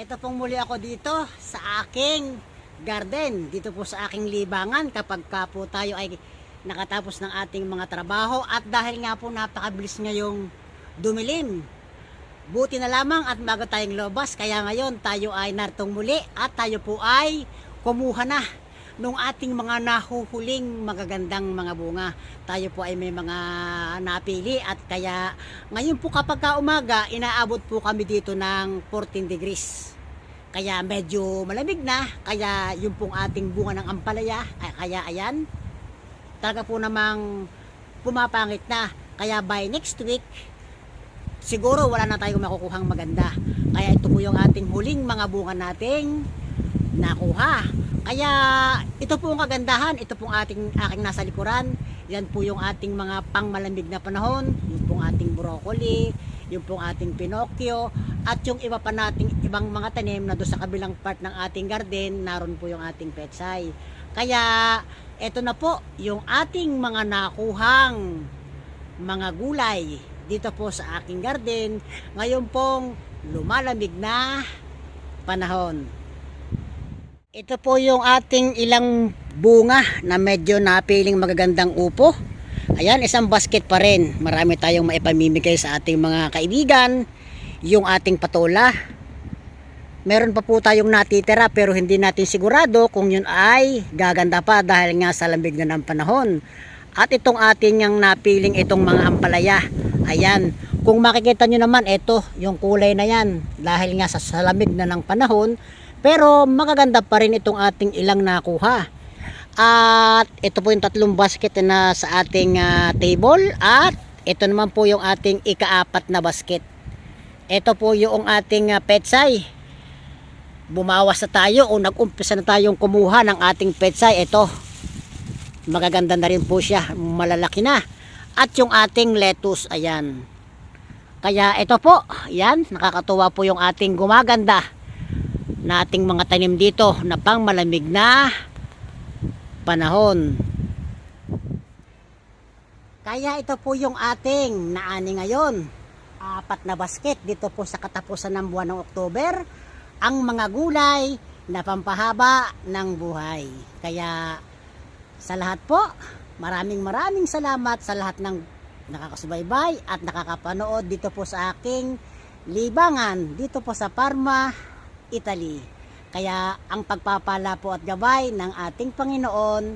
Ito pong muli ako dito sa aking garden, dito po sa aking libangan kapag ka po tayo ay nakatapos ng ating mga trabaho at dahil nga po napakabilis ngayong dumilim. Buti na lamang at bago tayong lobas, kaya ngayon tayo ay nartong muli at tayo po ay kumuha na nung ating mga nahuhuling magagandang mga bunga. Tayo po ay may mga napili at kaya ngayon po kapag ka umaga, inaabot po kami dito ng 14 degrees. Kaya medyo malamig na, kaya yung pong ating bunga ng ampalaya, kaya ayan, talaga po namang pumapangit na. Kaya by next week, siguro wala na tayong makukuhang maganda. Kaya ito po yung ating huling mga bunga nating nakuha. Kaya ito po ang kagandahan, ito pong aking nasa likuran. Yan po yung ating mga pangmalamig na panahon, yung pong ating broccoli, yung pong ating pinocchio, at yung iba pa nating ibang mga tanim na doon sa kabilang part ng ating garden, naroon po yung ating petsay. Kaya ito na po yung ating mga nakuhang mga gulay dito po sa aking garden ngayon pong lumalamig na panahon. Ito po yung ating ilang bunga na medyo napiling magagandang upo. Ayan, isang basket pa rin. Marami tayong maipamimigay sa ating mga kaibigan. Yung ating patola. Meron pa po tayong natitira pero hindi natin sigurado kung yun ay gaganda pa dahil nga sa lamig na ng panahon. At itong ating yung napiling itong mga ampalaya. Ayan, kung makikita nyo naman, ito yung kulay na yan dahil nga sa lamig na ng panahon. Pero magaganda pa rin itong ating ilang nakuha. At ito po yung tatlong basket na sa ating table. At ito naman po yung ating ika-apat na basket. Ito po yung ating petsay. Bumawas na tayo o nag-umpisa na tayong kumuha ng ating petsay. Ito, magaganda na rin po siya. Malalaki na. At yung ating lettuce, ayan. Kaya ito po, yan, nakakatuwa po yung ating gumaganda na ating mga tanim dito na pang malamig na panahon. Kaya ito po yung ating naani ngayon. 4 na basket dito po sa katapusan ng buwan ng October. Ang mga gulay na pampahaba ng buhay. Kaya sa lahat po, maraming salamat sa lahat ng nakakasubaybay at nakakapanood dito po sa aking libangan dito po sa Parma, Italy. Kaya ang pagpapala po at gabay ng ating Panginoon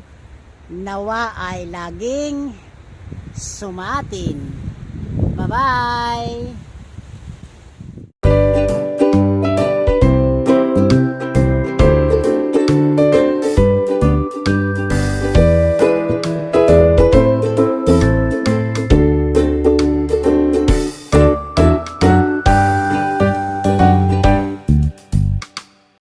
nawa ay laging sumatin. Bye-bye!